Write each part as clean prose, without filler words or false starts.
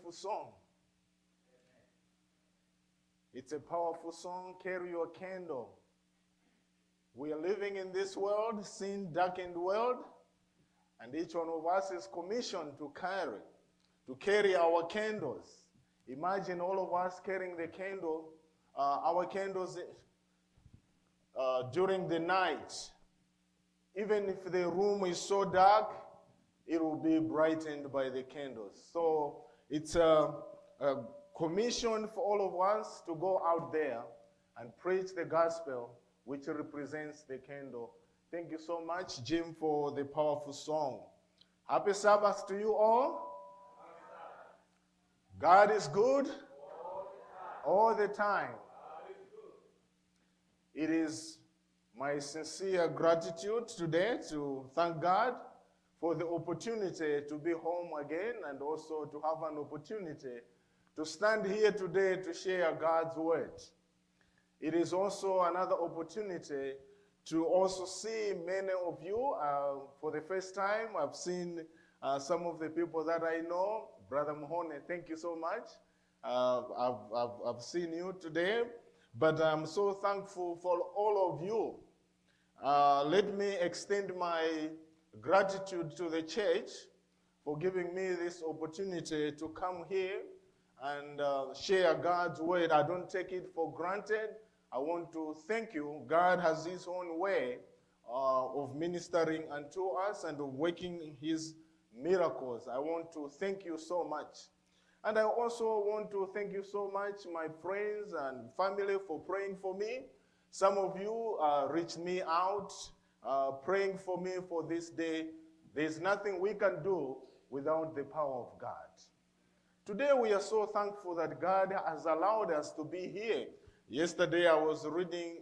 beautiful song. It's a powerful song. Carry your candle. We are living in this world, sin-darkened world, and each one of us is commissioned to carry our candles. Imagine all of us carrying the candle, our candles during the night. Even if the room is so dark, it will be brightened by the candles. So it's a commission for all of us to go out there and preach the gospel, which represents the candle. Thank you so much, Jim, for the powerful song. Happy Sabbath to you all. God is good all the time. It is my sincere gratitude today to thank God for the opportunity to be home again and also to have an opportunity to stand here today to share God's word. It is also another opportunity to also see many of you for the first time. I've seen some of the people that I know. Brother Mahone, thank you so much. I've seen you today, but I'm so thankful for all of you. Let me extend my gratitude to the church for giving me this opportunity to come here and share God's word. I don't take it for granted. I want to thank you. God has his own way of ministering unto us and of working his miracles. I want to thank you so much. And I also want to thank you so much, my friends and family, for praying for me. Some of you reached me out, praying for me for this day. There's nothing we can do without the power of God. Today we are so thankful that God has allowed us to be here. Yesterday I was reading,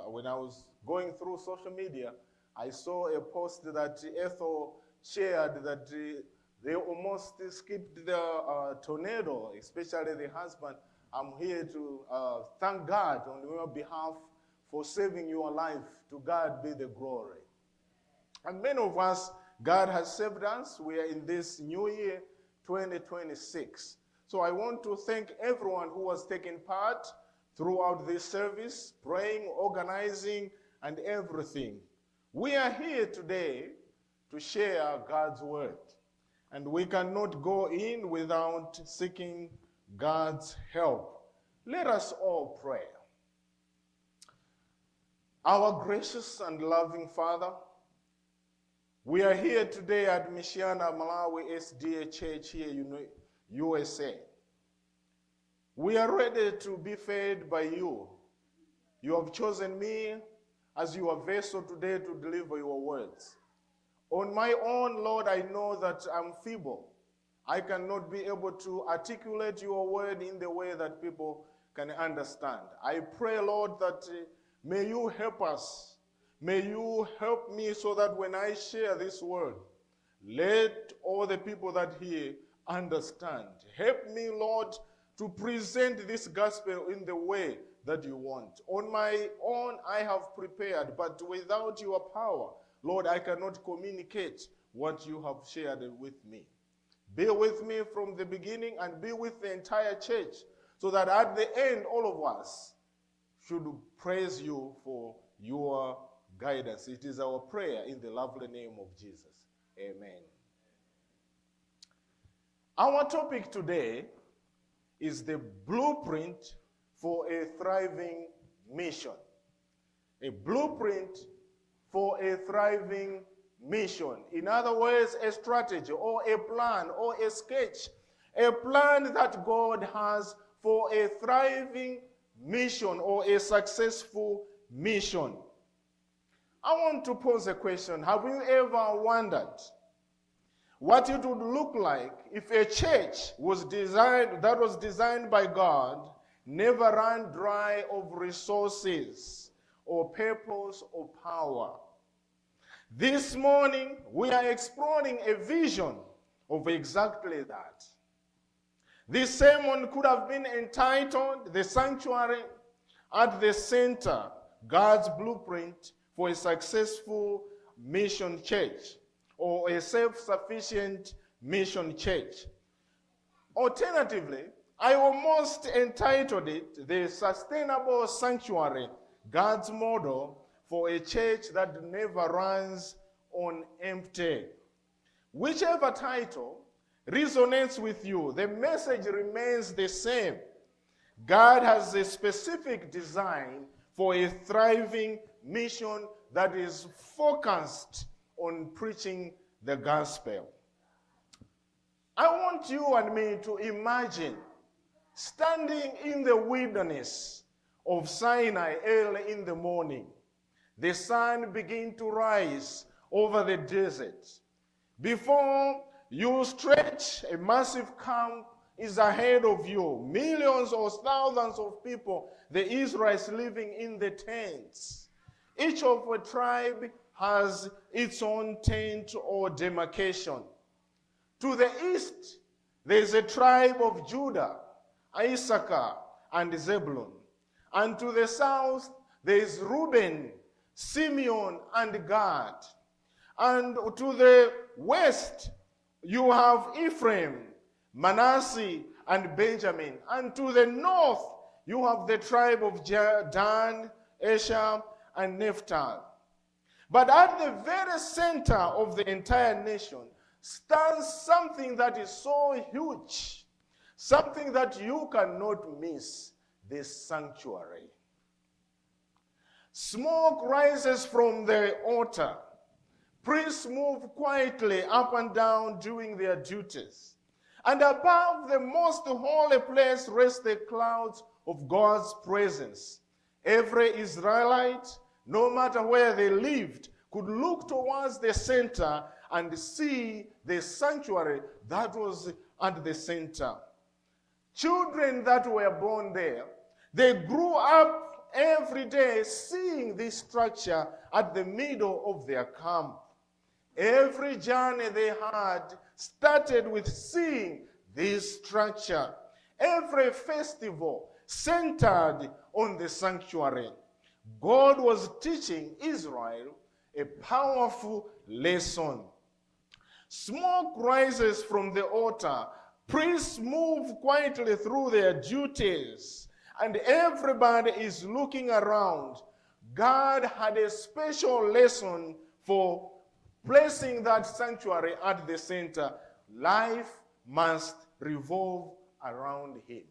when I was going through social media, I saw a post that Ethel shared that they almost skipped the tornado, especially the husband. I'm here to thank God on your behalf for saving your life. To God be the glory. And many of us, God has saved us. We are in this new year, 2026. So I want to thank everyone who has taken part throughout this service, praying, organizing, and everything. We are here today to share God's word. And we cannot go in without seeking God's help. Let us all pray. Our gracious and loving Father, we are here today at Mishiana Malawi SDA Church here in USA. We are ready to be fed by you. You have chosen me as your vessel today to deliver your words. On my own, Lord, I know that I'm feeble. I cannot be able to articulate your word in the way that people can understand. I pray, Lord, that may you help us. May you help me so that when I share this word, let all the people that hear understand. Help me, Lord, to present this gospel in the way that you want. On my own, I have prepared, but without your power, Lord, I cannot communicate what you have shared with me. Be with me from the beginning and be with the entire church so that at the end, all of us should praise you for your guidance. It is our prayer in the lovely name of Jesus. Amen. Our topic today is the blueprint for a thriving mission. A blueprint for a thriving mission. In other words, a strategy or a plan or a sketch. A plan that God has for a thriving mission or a successful mission. I want to pose a question. Have you ever wondered what it would look like if a church was designed by God never ran dry of resources or purpose or power? This morning, we are exploring a vision of exactly that. This sermon could have been entitled, "The Sanctuary at the Center, God's Blueprint for a Successful Mission Church," or a self-sufficient mission church. Alternatively, I almost entitled it the Sustainable Sanctuary, God's Model for a Church that Never Runs on Empty. Whichever title resonates with you, the message remains the same. God has a specific design for a thriving mission that is focused on preaching the gospel. I want you and me to imagine standing in the wilderness of Sinai early in the morning. The sun begins to rise over the desert. Before you stretch, a massive camp is ahead of you. Millions or thousands of people, the Israelites living in the tents. Each of a tribe has its own tent or demarcation. To the east, there is a tribe of Judah, Issachar, and Zebulun. And to the south, there is Reuben, Simeon, and Gad. And to the west, you have Ephraim, Manasseh, and Benjamin. And to the north, you have the tribe of Dan, Asher, and Naphtali. But at the very center of the entire nation stands something that is so huge, something that you cannot miss, the sanctuary. Smoke rises from the altar. Priests move quietly up and down doing their duties. And above the most holy place rest the clouds of God's presence. Every Israelite, no matter where they lived, could look towards the center and see the sanctuary that was at the center. Children that were born there, they grew up every day seeing this structure at the middle of their camp. Every journey they had started with seeing this structure. Every festival centered on the sanctuary. God was teaching Israel a powerful lesson. Smoke rises from the altar. Priests move quietly through their duties, and everybody is looking around. God had a special lesson for placing that sanctuary at the center. Life must revolve around him.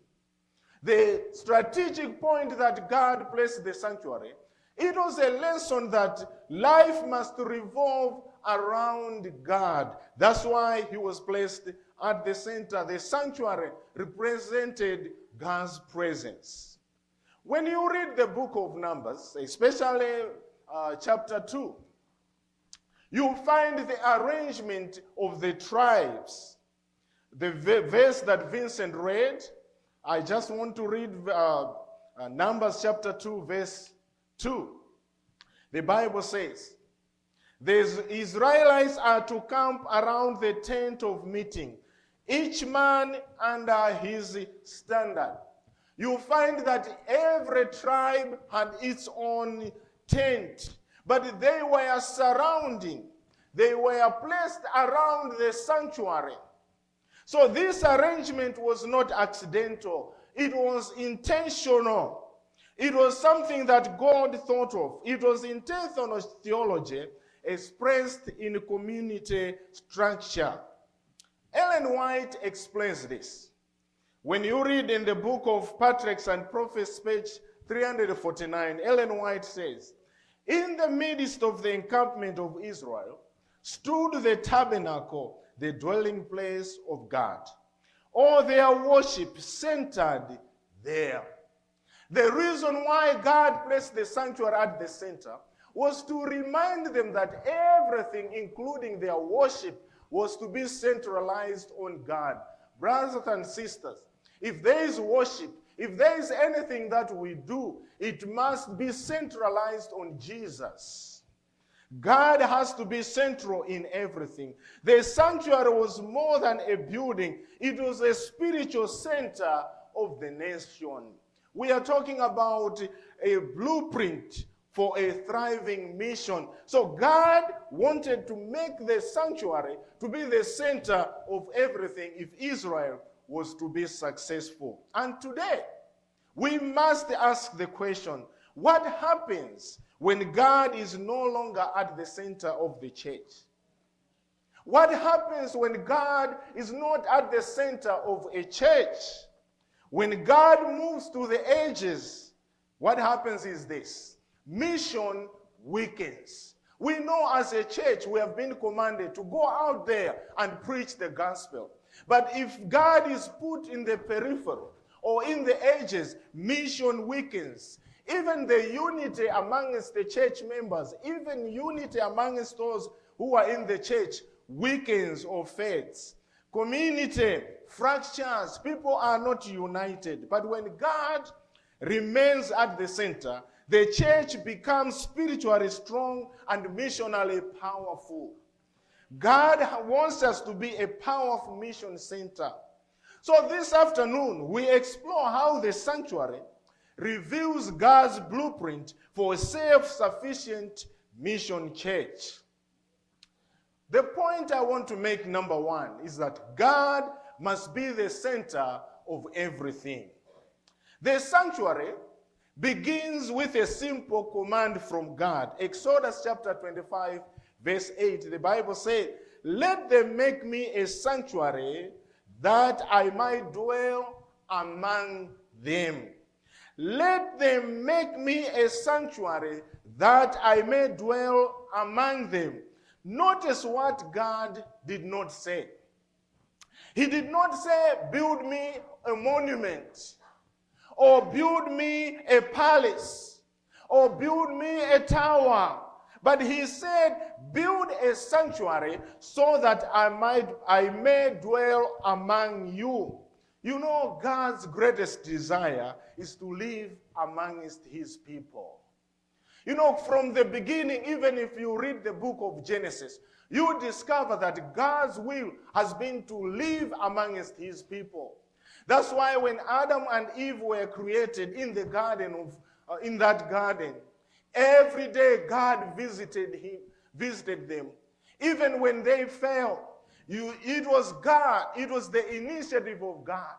The strategic point that God placed the sanctuary, it was a lesson that life must revolve around God. That's why he was placed at the center. The sanctuary represented God's presence. When you read the book of Numbers, especially chapter 2, you find the arrangement of the tribes. The verse that Vincent read, I just want to read Numbers chapter 2, verse 2. The Bible says, the Israelites are to camp around the tent of meeting, each man under his standard. You find that every tribe had its own tent, but they were surrounding. They were placed around the sanctuary. So this arrangement was not accidental. It was intentional. It was something that God thought of. It was intentional theology expressed in community structure. Ellen White explains this. When you read in the book of Patriarchs and Prophets, page 349, Ellen White says, in the midst of the encampment of Israel stood the tabernacle, the dwelling place of God. All their worship centered there. The reason why God placed the sanctuary at the center was to remind them that everything, including their worship, was to be centralized on God. Brothers and sisters, if there is worship, if there is anything that we do, it must be centralized on Jesus. God has to be central in everything. The sanctuary was more than a building. It was a spiritual center of the nation. We are talking about a blueprint for a thriving mission. So God wanted to make the sanctuary to be the center of everything if Israel was to be successful. And today, we must ask the question, what happens when God is no longer at the center of the church? What happens when God is not at the center of a church? When God moves to the edges, what happens is this: mission weakens. We know as a church we have been commanded to go out there and preach the gospel. But if God is put in the periphery or in the edges, mission weakens. Even the unity amongst the church members, even unity amongst those who are in the church weakens or fades. Community fractures. People are not united. But when God remains at the center, the church becomes spiritually strong and missionally powerful. God wants us to be a powerful mission center. So this afternoon, we explore how the sanctuary reveals God's blueprint for a self-sufficient mission church. The point I want to make, number one, is that God must be the center of everything. The sanctuary begins with a simple command from God. Exodus chapter 25, verse 8, the Bible says, "Let them make me a sanctuary that I might dwell among them." Let them make me a sanctuary that I may dwell among them. Notice what God did not say. He did not say, build me a monument, or build me a palace, or build me a tower. But he said, build a sanctuary so that I may dwell among you. You know, God's greatest desire is to live amongst his people. You know, from the beginning, even if you read the book of Genesis, you discover that God's will has been to live amongst his people. That's why when Adam and Eve were created in the garden in that garden, every day God visited them. Even when they fell, it was God, it was the initiative of God.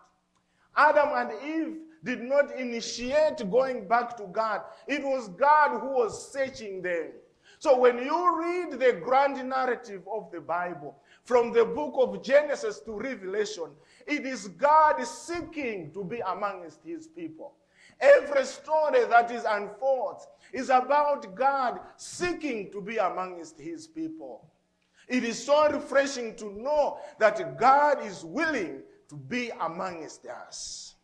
Adam and Eve did not initiate going back to God. It was God who was searching them. So when you read the grand narrative of the Bible, from the book of Genesis to Revelation, it is God seeking to be amongst his people. Every story that is unfolds is about God seeking to be amongst his people. It is so refreshing to know that God is willing to be amongst us.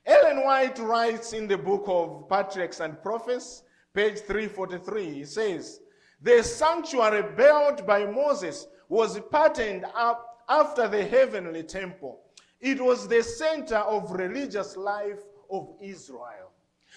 Ellen White writes in the book of Patriarchs and Prophets, page 343, he says, "The sanctuary built by Moses was patterned up after the heavenly temple. It was the center of religious life of Israel."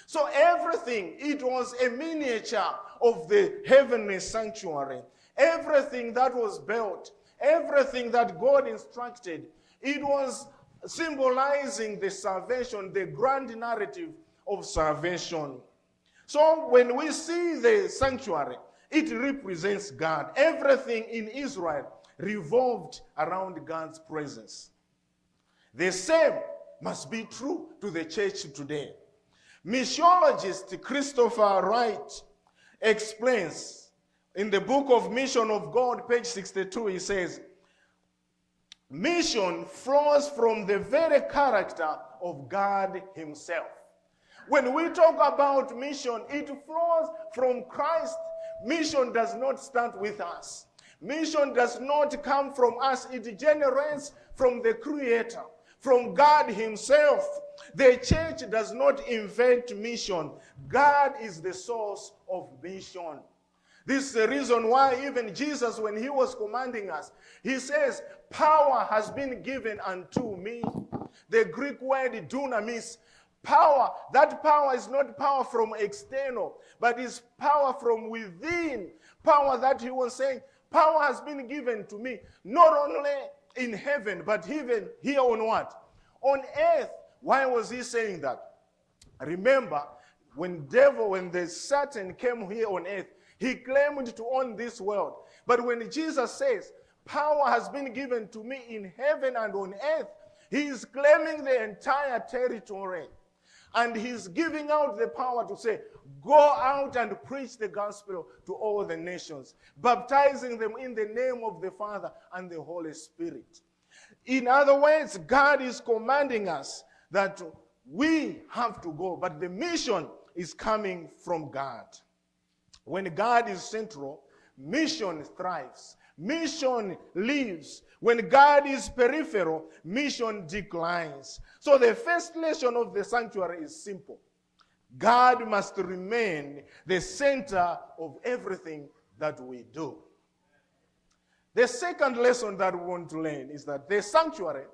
So everything, it was a miniature of the heavenly sanctuary. Everything that was built, everything that God instructed, it was symbolizing the salvation, the grand narrative of salvation. So when we see the sanctuary, it represents God. Everything in Israel revolved around God's presence. The same must be true to the church today. Missiologist Christopher Wright explains in the book of Mission of God, page 62, he says, "Mission flows from the very character of God himself." When we talk about mission, it flows from Christ. Mission does not start with us. Mission does not come from us. It generates from the Creator, from God himself. The church does not invent mission. God is the source of mission. This is the reason why even Jesus, when he was commanding us, he says, "Power has been given unto me." The Greek word dunamis, power. That power is not power from external, but is power from within. Power that he was saying, power has been given to me, not only in heaven, but even here on what? On earth. Why was he saying that? Remember, when the Satan came here on earth, he claimed to own this world. But when Jesus says, "Power has been given to me in heaven and on earth," He is claiming the entire territory. And he's giving out the power to say, go out and preach the gospel to all the nations, baptizing them in the name of the Father and the Holy Spirit. In other words, God is commanding us that we have to go, but the mission is coming from God. When God is central, mission thrives. Mission lives. When God is peripheral, mission declines. So the first lesson of the sanctuary is simple. God must remain the center of everything that we do. The second lesson that we want to learn is that the sanctuary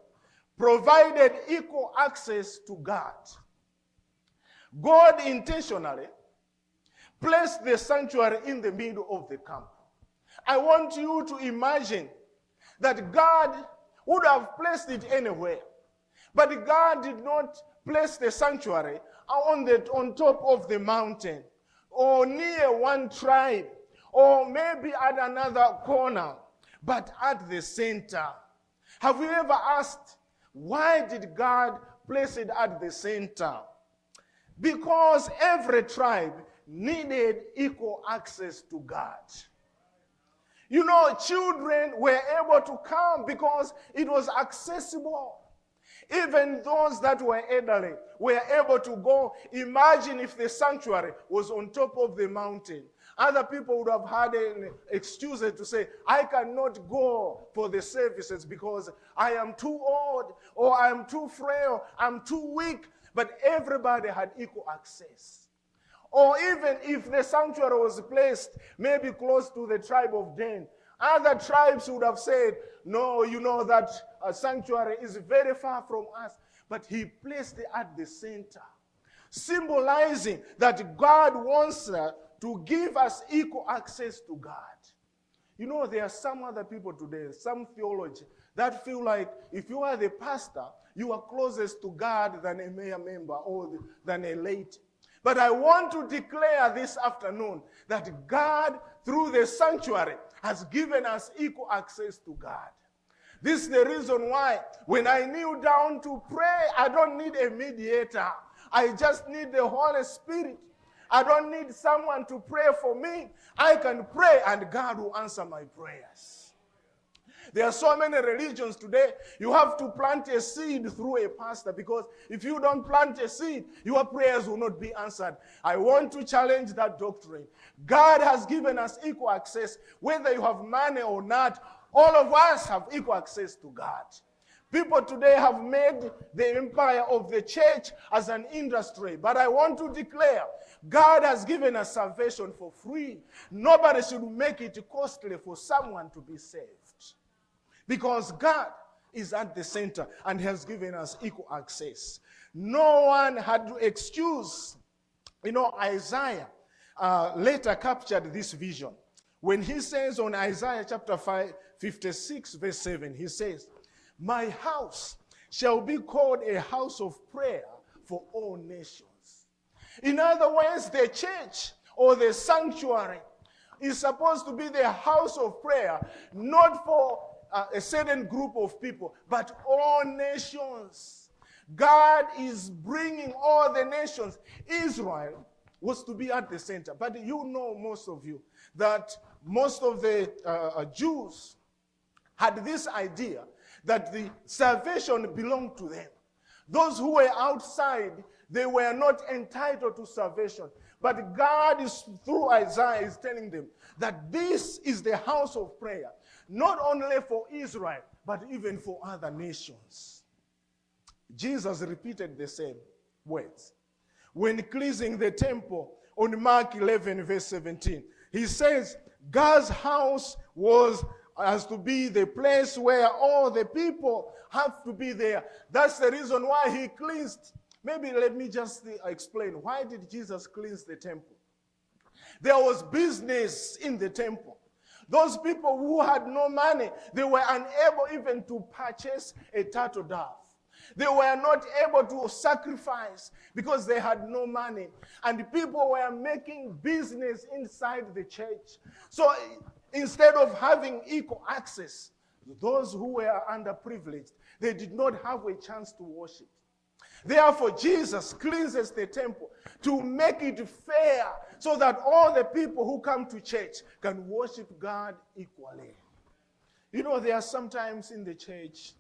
provided equal access to God. God intentionally placed the sanctuary in the middle of the camp. I want you to imagine that God would have placed it anywhere, but God did not place the sanctuary on top of the mountain or near one tribe or maybe at another corner, but at the center. Have you ever asked, why did God place it at the center? Because every tribe needed equal access to God. You know, children were able to come because it was accessible. Even those that were elderly were able to go. Imagine if the sanctuary was on top of the mountain. Other people would have had an excuse to say, I cannot go for the services because I am too old, or I am too frail, I'm too weak. But everybody had equal access. Or even if the sanctuary was placed maybe close to the tribe of Dan, other tribes would have said, no, you know that a sanctuary is very far from us. But he placed it at the center, symbolizing that God wants to give us equal access to God. You know, there are some other people today, some theology, that feel like if you are the pastor, you are closest to God than a mayor member or than a laity. But I want to declare this afternoon that God, through the sanctuary, has given us equal access to God. This is the reason why when I kneel down to pray, I don't need a mediator. I just need the Holy Spirit. I don't need someone to pray for me. I can pray and God will answer my prayers. There are so many religions today. You have to plant a seed through a pastor, because if you don't plant a seed, your prayers will not be answered. I want to challenge that doctrine. God has given us equal access. Whether you have money or not, all of us have equal access to God. People today have made the empire of the church as an industry. But I want to declare, God has given us salvation for free. Nobody should make it costly for someone to be saved. Because God is at the center and has given us equal access. No one had to excuse. You know, Isaiah later captured this vision. When he says on Isaiah chapter 56, verse 7, he says, my house shall be called a house of prayer for all nations. In other words, the church or the sanctuary is supposed to be the house of prayer, not for a certain group of people, but all nations. God is bringing all the nations. Israel was to be at the center. But you know, most of you, that most of the Jews had this idea that the salvation belonged to them. Those who were outside, they were not entitled to salvation. But God is, through Isaiah, is telling them that this is the house of prayer, not only for Israel, but even for other nations. Jesus repeated the same words when cleansing the temple on Mark 11, verse 17. He says, God's house has to be the place where all the people have to be there. That's the reason why he cleansed. Maybe let me just explain. Why did Jesus cleanse the temple? There was business in the temple. Those people who had no money, they were unable even to purchase a turtle dove. They were not able to sacrifice because they had no money. And people were making business inside the church. So instead of having equal access, those who were underprivileged, They did not have a chance to worship. Therefore, Jesus cleanses the temple to make it fair so that all the people who come to church can worship God equally. You know, there are sometimes in the church,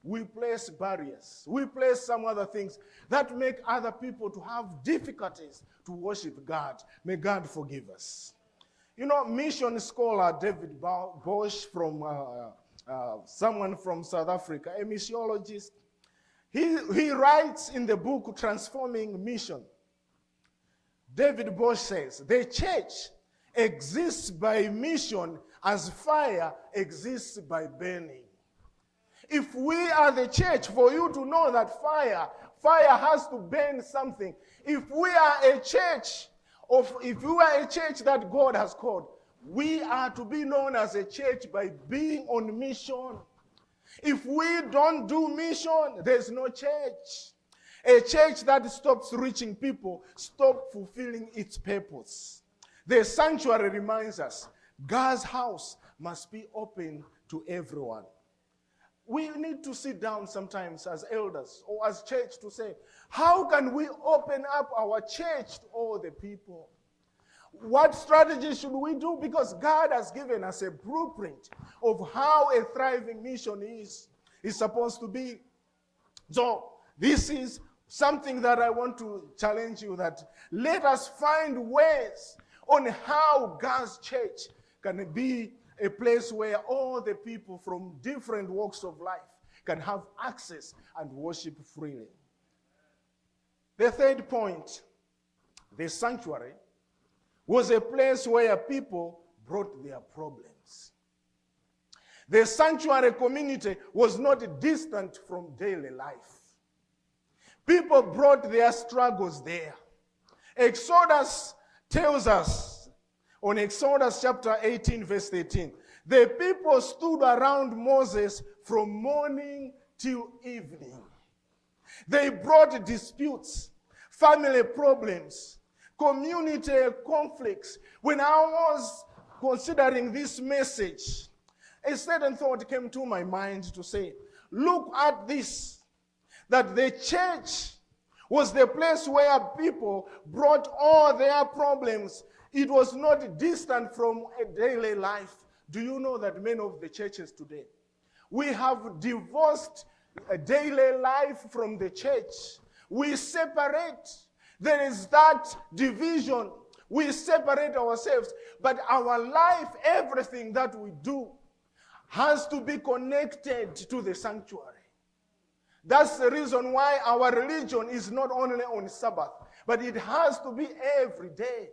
we place barriers. We place some other things that make other people to have difficulties to worship God. May God forgive us. You know, mission scholar David Bosch from someone from South Africa, a missiologist, he writes in the book Transforming Mission. David Bosch says, the church exists by mission as fire exists by burning. If we are the church, for you to know that fire has to burn something. If we are a church, if we are a church that God has called, we are to be known as a church by being on mission. If we don't do mission, there's no church. A church that stops reaching people, stops fulfilling its purpose. The sanctuary reminds us, God's house must be open to everyone. We need to sit down sometimes as elders or as church to say, how can we open up our church to all the people? What strategy should we do? Because God has given us a blueprint of how a thriving mission is supposed to be. So this is something that I want to challenge you, that let us find ways on how God's church can be a place where all the people from different walks of life can have access and worship freely. The third point, the sanctuary was a place where people brought their problems. The sanctuary community was not distant from daily life. People brought their struggles there. Exodus tells us, on Exodus chapter 18, verse 18, the people stood around Moses from morning till evening. They brought disputes, family problems, community conflicts. When I was considering this message, a certain thought came to my mind to say, look at this, that the church was the place where people brought all their problems. It was not distant from a daily life. Do you know that many of the churches today, we have divorced a daily life from the church. We separate. There is that division. We separate ourselves. But our life, everything that we do, has to be connected to the sanctuary. That's the reason why our religion is not only on Sabbath, but it has to be every day.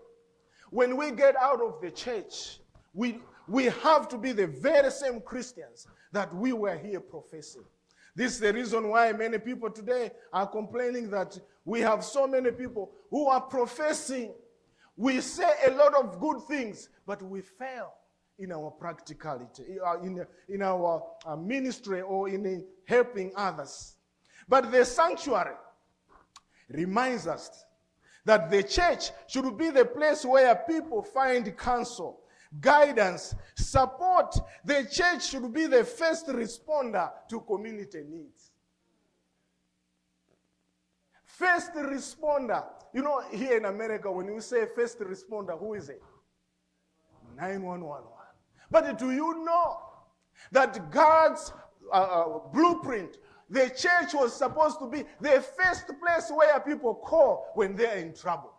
When we get out of the church, we have to be the very same Christians that we were here professing. This is the reason why many people today are complaining that we have so many people who are professing. We say a lot of good things, but we fail in our practicality, in our ministry, or in helping others. But the sanctuary reminds us that the church should be the place where people find counsel, guidance, support. The church should be the first responder to community needs. First responder. You know, here in America, when you say first responder, who is it? 911. But do you know that God's blueprint, the church was supposed to be the first place where people call when they're in trouble?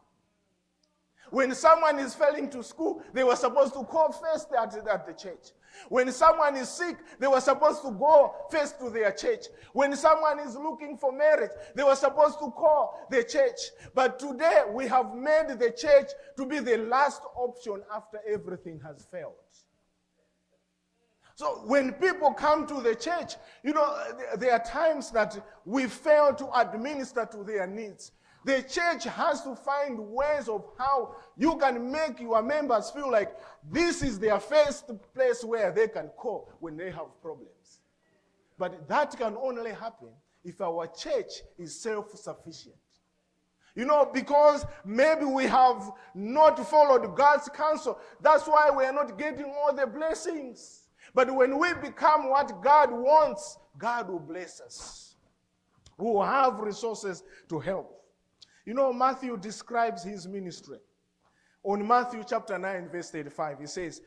When someone is failing to school, they were supposed to call first at the church. When someone is sick, they were supposed to go first to their church. When someone is looking for marriage, they were supposed to call the church. But today, we have made the church to be the last option after everything has failed. So when people come to the church, you know, there are times that we fail to administer to their needs. The church has to find ways of how you can make your members feel like this is their first place where they can call when they have problems. But that can only happen if our church is self-sufficient. You know, because maybe we have not followed God's counsel. That's why we are not getting all the blessings. But when we become what God wants, God will bless us. We will have resources to help. You know, Matthew describes his ministry. On Matthew chapter 9, verse 35, he says,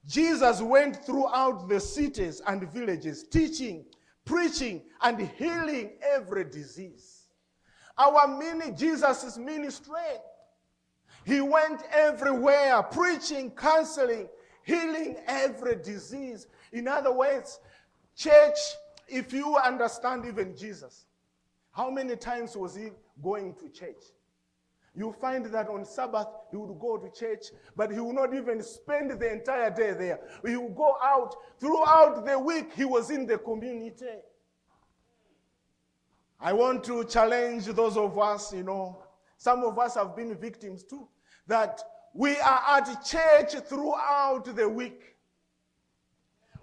Jesus went throughout the cities and villages, teaching, preaching, and healing every disease. Jesus' ministry, he went everywhere, preaching, counseling, healing every disease. In other words, church, if you understand even Jesus, how many times was he going to church? You find that on Sabbath, he would go to church, but he would not even spend the entire day there. He would go out. Throughout the week, he was in the community. I want to challenge those of us, some of us have been victims too, that we are at church throughout the week.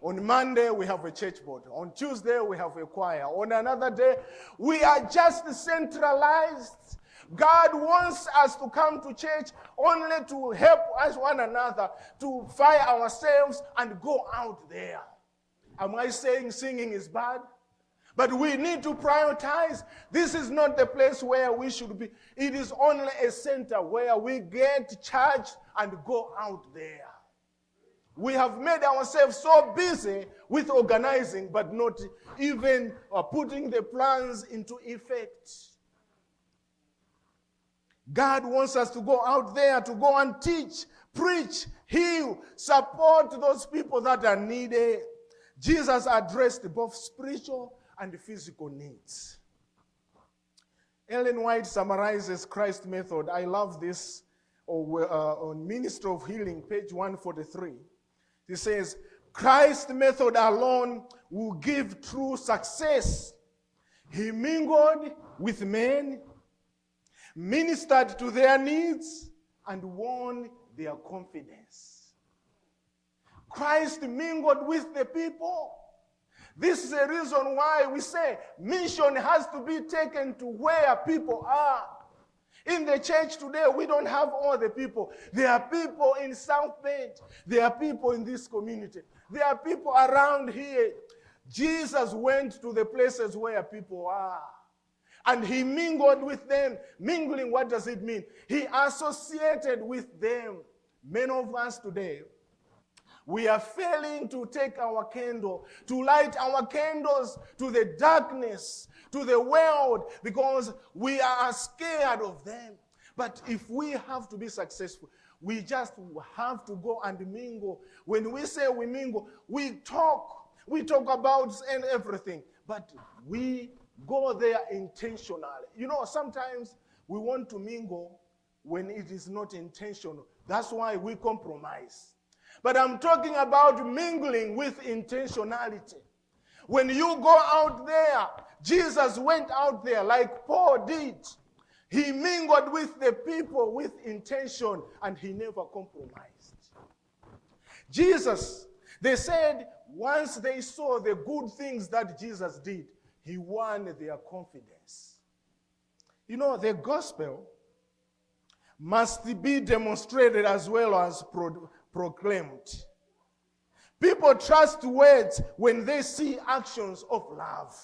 On Monday, we have a church board. On Tuesday, we have a choir. On another day, we are just centralized. God wants us to come to church only to help us one another, to fire ourselves and go out there. Am I saying singing is bad? But we need to prioritize. This is not the place where we should be. It is only a center where we get charged and go out there. We have made ourselves so busy with organizing, but not even putting the plans into effect. God wants us to go out there, to go and teach, preach, heal, support those people that are needed. Jesus addressed both spiritual and physical needs. Ellen White summarizes Christ's method. I love this on Ministry of Healing, page 143. He says, Christ's method alone will give true success. He mingled with men, ministered to their needs, and won their confidence. Christ mingled with the people. This is the reason why we say mission has to be taken to where people are. In the church today, we don't have all the people. There are people in South Bend. There are people in this community. There are people around here. Jesus went to the places where people are. And he mingled with them. Mingling, what does it mean? He associated with them. Many of us today, we are failing to take our candle, to light our candles to the darkness, to the world, because we are scared of them. But if we have to be successful, we just have to go and mingle. When we say we mingle, we talk about and everything, but we go there intentionally. Sometimes we want to mingle when it is not intentional. That's why we compromise. But I'm talking about mingling with intentionality. When you go out there, Jesus went out there like Paul did. He mingled with the people with intention, and he never compromised. Jesus, they said, once they saw the good things that Jesus did, he won their confidence. The gospel must be demonstrated as well as proclaimed. People trust words when they see actions of love.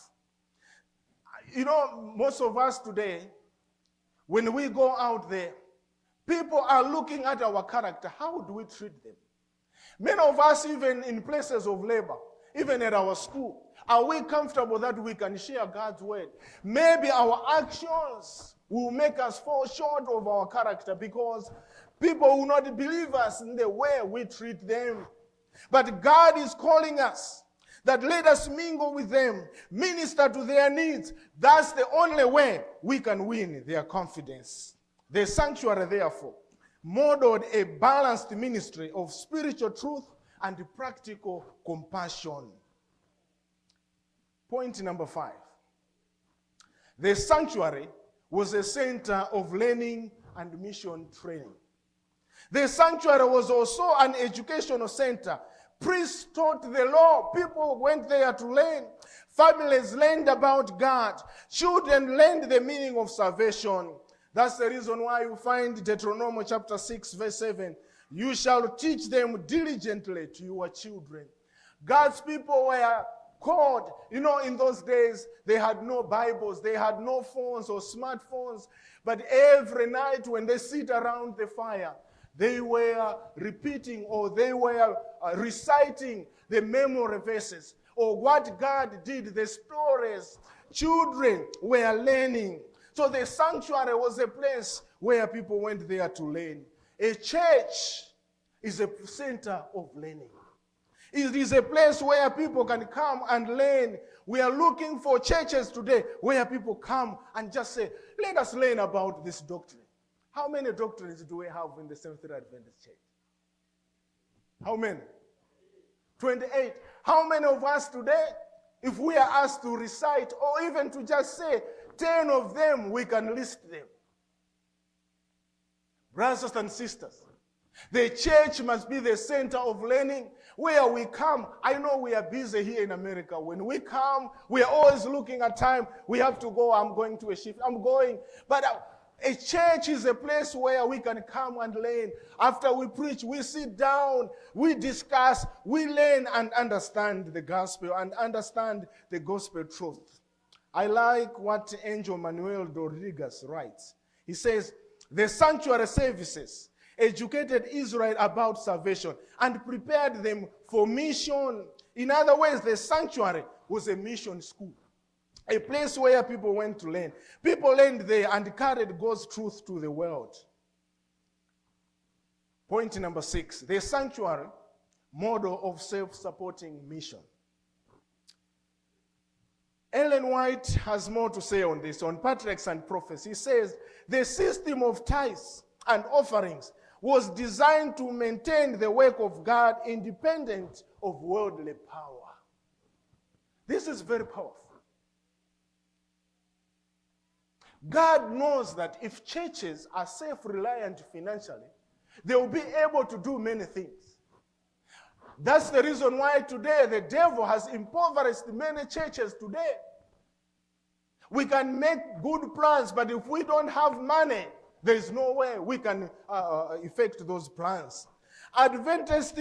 Most of us today, when we go out there, people are looking at our character. How do we treat them? Many of us, even in places of labor, even at our school, are we comfortable that we can share God's word? Maybe our actions will make us fall short of our character because people will not believe us in the way we treat them. But God is calling us that let us mingle with them, minister to their needs. That's the only way we can win their confidence. The sanctuary, therefore, modeled a balanced ministry of spiritual truth and practical compassion. Point number 5. The sanctuary was a center of learning and mission training. The sanctuary was also an educational center. Priests taught the law. People went there to learn. Families learned about God. Children learned the meaning of salvation. That's the reason why you find Deuteronomy chapter 6, verse 7. You shall teach them diligently to your children. God's people were called. You know, in those days, they had no Bibles, they had no phones or smartphones. But every night when they sit around the fire, they were repeating or they were reciting the memory verses or what God did, the stories children were learning. So the sanctuary was a place where people went there to learn. A church is a center of learning. It is a place where people can come and learn. We are looking for churches today where people come and just say, let us learn about this doctrine. How many doctrines do we have in the Seventh-day Adventist Church? How many? 28. How many of us today, if we are asked to recite or even to just say 10 of them, we can list them? Brothers and sisters, the church must be the center of learning where we come. I know we are busy here in America. When we come, we are always looking at time. We have to go. I'm going to a shift. I'm going. But a church is a place where we can come and learn. After we preach, we sit down, we discuss, we learn and understand the gospel and understand the gospel truth. I like what Angel Manuel Rodriguez writes. He says, the sanctuary services educated Israel about salvation and prepared them for mission. In other words, the sanctuary was a mission school, a place where people went to learn. People learned there and carried God's truth to the world. Point number 6, the sanctuary model of self-supporting mission. Ellen White has more to say on this, on patriarchs and prophets. He says, the system of tithes and offerings was designed to maintain the work of God independent of worldly power. This is very powerful. God knows that if churches are self-reliant financially, they will be able to do many things. That's the reason why today the devil has impoverished many churches today. We can make good plans, but if we don't have money, there is no way we can effect those plans. Adventists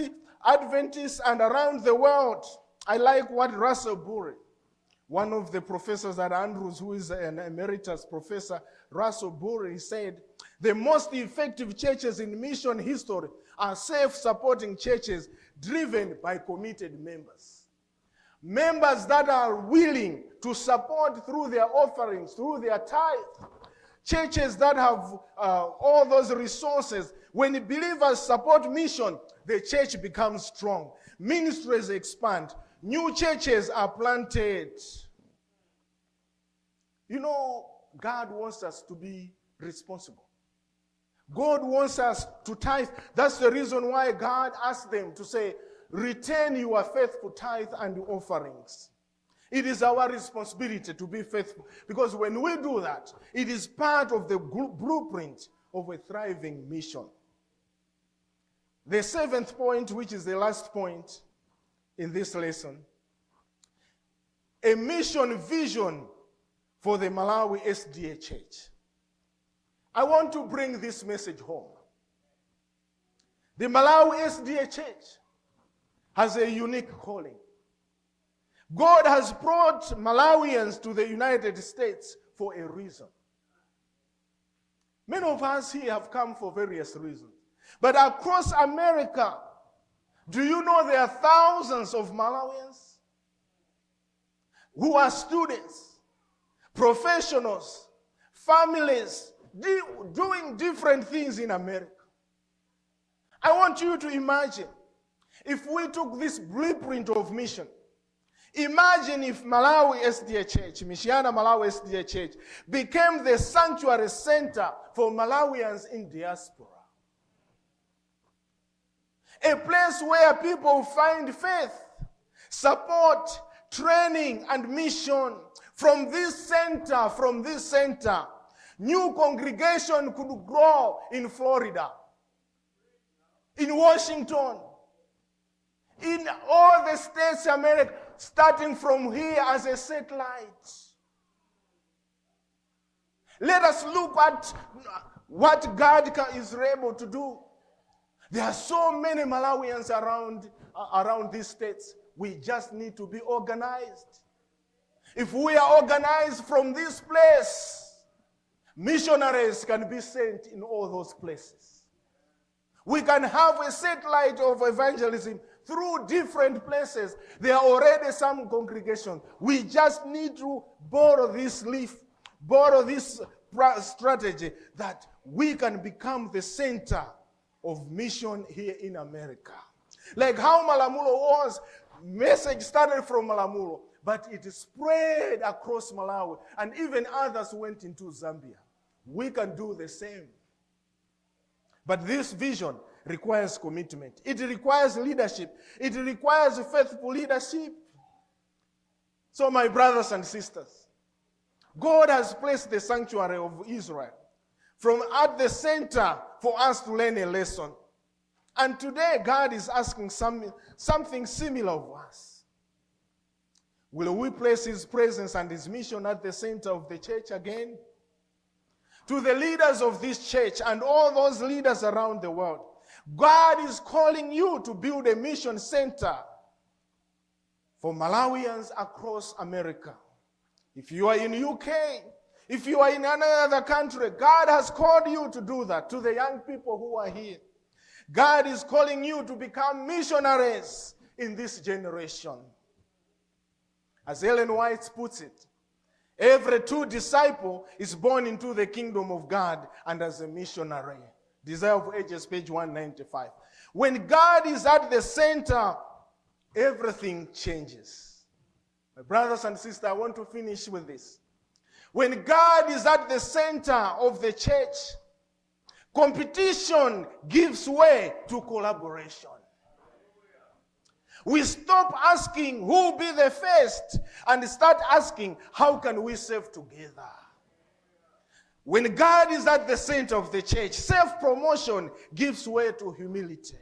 and around the world, I like what Russell Bury, one of the professors at Andrews, who is an emeritus professor, Russell Bury, said, the most effective churches in mission history are self-supporting churches driven by committed members. Members that are willing to support through their offerings, through their tithe. Churches that have all those resources. When believers support mission, the church becomes strong. Ministries expand. New churches are planted. You know, God wants us to be responsible. God wants us to tithe. That's the reason why God asked them to say, return your faithful tithe and offerings. It is our responsibility to be faithful. Because when we do that, it is part of the blueprint of a thriving mission. The 7th point, which is the last point in this lesson, a mission vision for the Malawi SDA Church. I want to bring this message home. The Malawi SDA Church has a unique calling. God has brought Malawians to the United States for a reason. Many of us here have come for various reasons. But across America, do you know there are thousands of Malawians who are students, professionals, families, doing different things in America? I want you to imagine if we took this blueprint of mission. Imagine if Malawi SDA Church, Michiana Malawi SDA Church, became the sanctuary center for Malawians in diaspora. A place where people find faith, support, training, and mission. From this center, new congregation could grow in Florida, in Washington, in all the states of America, starting from here as a satellite. Let us look at what God is able to do. There are so many Malawians around these states We just need to be organized. If we are organized from this place, missionaries can be sent in all those places. We can have a satellite of evangelism through different places. There are already some congregations. We just need to borrow this leaf, borrow this strategy that we can become the center of mission here in America. Like how Malamulo was, message started from Malamulo, but it spread across Malawi, and even others went into Zambia. We can do the same. But this vision requires commitment. It requires leadership. It requires faithful leadership. So my brothers and sisters, God has placed the sanctuary of Israel from at the center for us to learn a lesson. And today God is asking something similar of us. Will we place his presence and his mission at the center of the church again? To the leaders of this church and all those leaders around the world, God is calling you to build a mission center for Malawians across America. If you are in UK, if you are in another country, God has called you to do that. To the young people who are here, God is calling you to become missionaries in this generation. As Ellen White puts it, every true disciple is born into the kingdom of God and as a missionary. Desire of Ages, page 195. When God is at the center, everything changes. My brothers and sisters, I want to finish with this. When God is at the center of the church, competition gives way to collaboration. We stop asking who will be the first and start asking how can we serve together. When God is at the center of the church, self-promotion gives way to humility.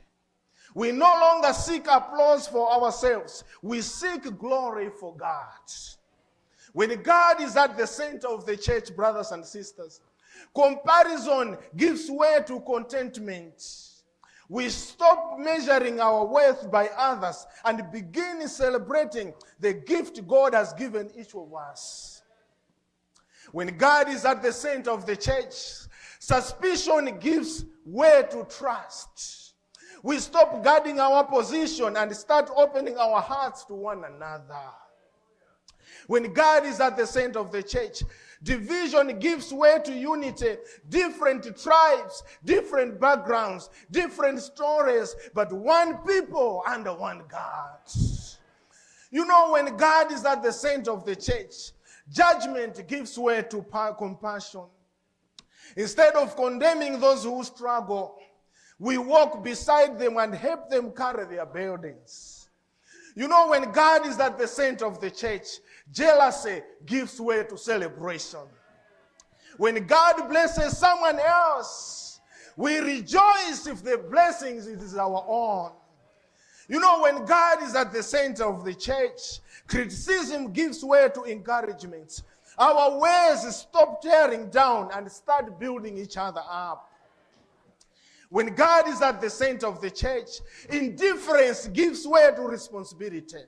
We no longer seek applause for ourselves. We seek glory for God. When God is at the center of the church, brothers and sisters, comparison gives way to contentment. We stop measuring our worth by others and begin celebrating the gift God has given each of us. When God is at the center of the church, suspicion gives way to trust. We stop guarding our position and start opening our hearts to one another. When God is at the center of the church, division gives way to unity. Different tribes, different backgrounds, different stories, but one people under one God. You know, when God is at the center of the church, judgment gives way to compassion. Instead of condemning those who struggle, we walk beside them and help them carry their burdens. You know, when God is at the center of the church, jealousy gives way to celebration. When God blesses someone else, we rejoice if the blessings is our own. You know, when God is at the center of the church, criticism gives way to encouragement. Our ways stop tearing down and start building each other up. When God is at the center of the church, indifference gives way to responsibility.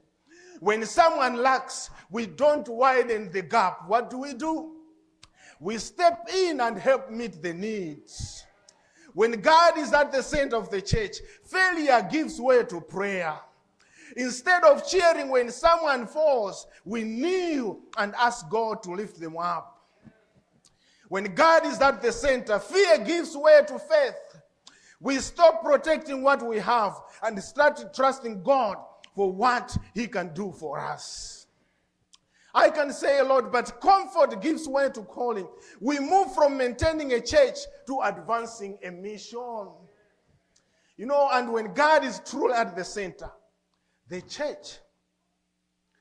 When someone lacks, we don't widen the gap. What do? We step in and help meet the needs. When God is at the center of the church, failure gives way to prayer. Instead of cheering when someone falls, we kneel and ask God to lift them up. When God is at the center, fear gives way to faith. We stop protecting what we have and start trusting God for what he can do for us. I can say a lot, but comfort gives way to calling. We move from maintaining a church to advancing a mission. You know, and when God is truly at the center, the church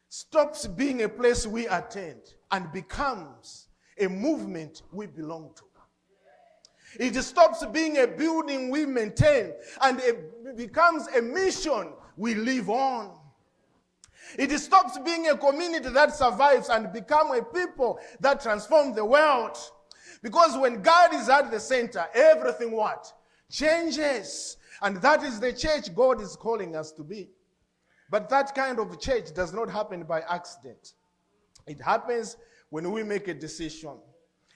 stops being a place we attend and becomes a movement we belong to. It stops being a building we maintain and it becomes a mission we live on. It stops being a community that survives and become a people that transform the world. Because when God is at the center, everything what? Changes. And that is the church God is calling us to be. But that kind of church does not happen by accident. It happens when we make a decision.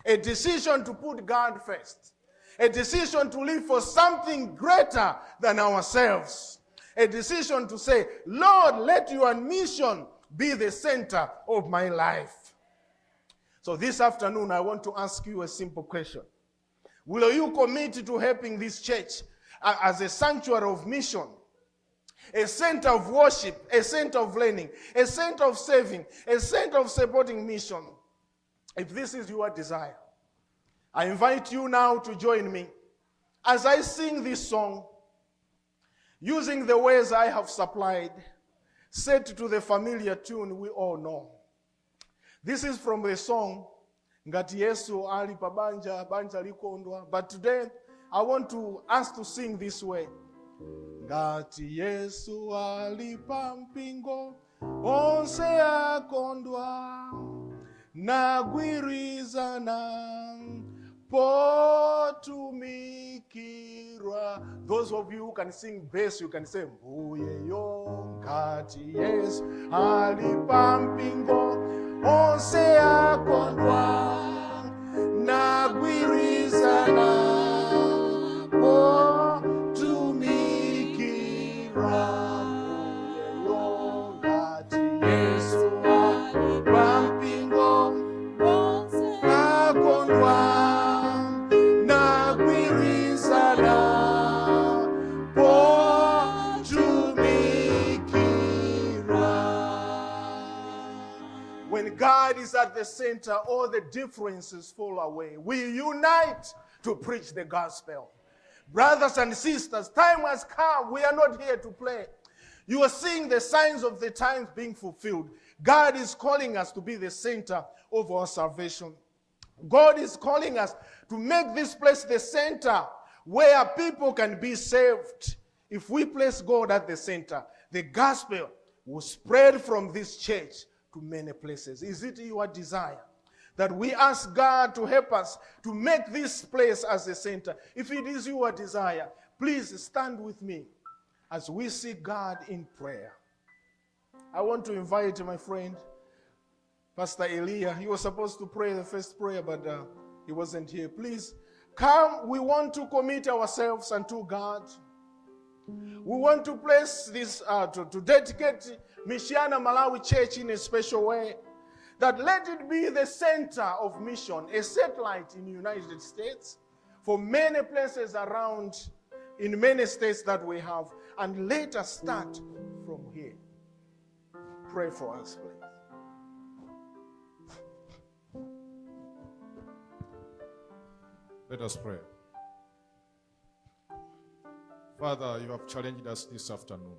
A decision to put God first. A decision to live for something greater than ourselves. A decision to say, Lord, let your mission be the center of my life. So this afternoon, I want to ask you a simple question. Will you commit to helping this church as a sanctuary of mission, a center of worship, a center of learning, a center of saving, a center of supporting mission? If this is your desire, I invite you now to join me as I sing this song using the words I have supplied, set to the familiar tune we all know. This is from the song Ngati Yesu ali pabanja banja likondwa. But today I want to ask to sing this way. Ngati Yesu ali pampingo onse akondwa nagwirizana potumikirwa. Those of you who can sing bass, you can say mbuye yo ngati Yesu ali pampingo onse akondwa nagwirizana potumikirwa. God is at the center, all the differences fall away. We unite to preach the gospel. Brothers and sisters, time has come. We are not here to play. You are seeing the signs of the times being fulfilled. God is calling us to be the center of our salvation. God is calling us to make this place the center where people can be saved. If we place God at the center, the gospel will spread from this church to many places. Is it your desire that we ask God to help us to make this place as a center? If it is your desire, please stand with me as we seek God in prayer. I want to invite my friend, Pastor Elia. He was supposed to pray the first prayer, but he wasn't here. Please come. We want to commit ourselves unto God. We want to place this, to dedicate Mishiana Malawi Church in a special way, that let it be the center of mission, a satellite in the United States, for many places around, in many states that we have, and let us start from here. Pray for us, please. Let us pray. Father, you have challenged us this afternoon.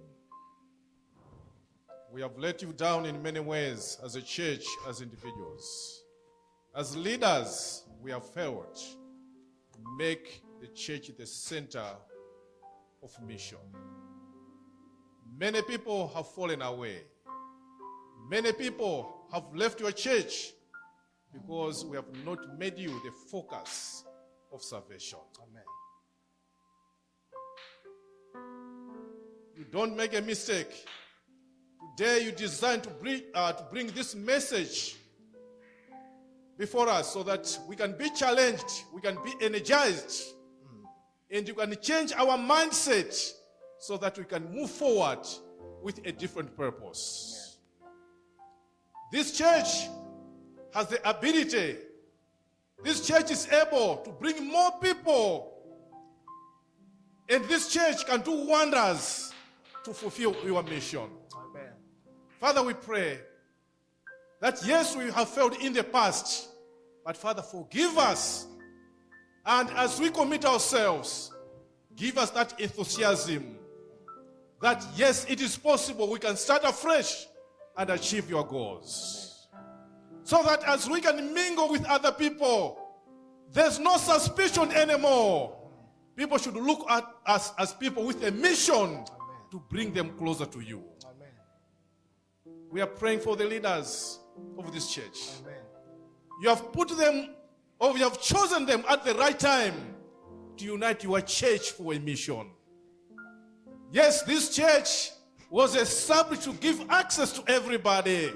We have let you down in many ways as a church, as individuals. As leaders, we have failed to make the church the center of mission. Many people have fallen away. Many people have left your church because we have not made you the focus of salvation. Amen. You don't make a mistake. Today you designed to bring this message before us so that we can be challenged, we can be energized, and you can change our mindset so that we can move forward with a different purpose. This church has the ability, this church is able to bring more people, and this church can do wonders to fulfill your mission. Amen. Father, we pray that yes, we have failed in the past, but Father, forgive us. And as we commit ourselves, give us that enthusiasm that yes, it is possible we can start afresh and achieve your goals. So that as we can mingle with other people, there's no suspicion anymore. People should look at us as people with a mission to bring them closer to you. Amen. We are praying for the leaders of this church. Amen. You have put them, or you have chosen them at the right time to unite your church for a mission. Yes, this church was established to give access to everybody.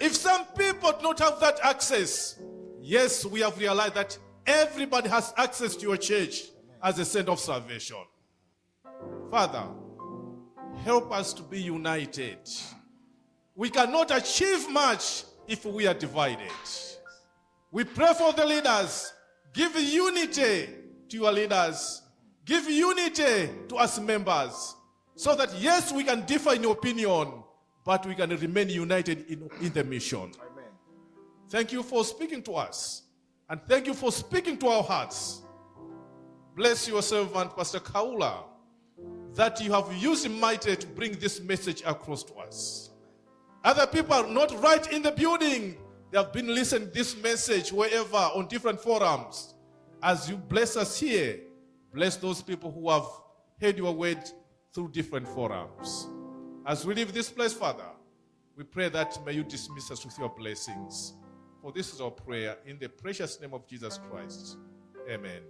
If some people do not have that access, yes, we have realized that everybody has access to your church as a center of salvation. Father, help us to be united. We cannot achieve much if we are divided. We pray for the leaders. Give unity to your leaders. Give unity to us members. So that, yes, we can differ in opinion, but we can remain united in the mission. Amen. Thank you for speaking to us. And thank you for speaking to our hearts. Bless your servant, Pastor Khaula, that you have used him mightily to bring this message across to us. Other people are not right in the building. They have been listening to this message wherever, on different forums. As you bless us here, bless those people who have heard your word through different forums. As we leave this place, Father, we pray that may you dismiss us with your blessings. For this is our prayer in the precious name of Jesus Christ. Amen.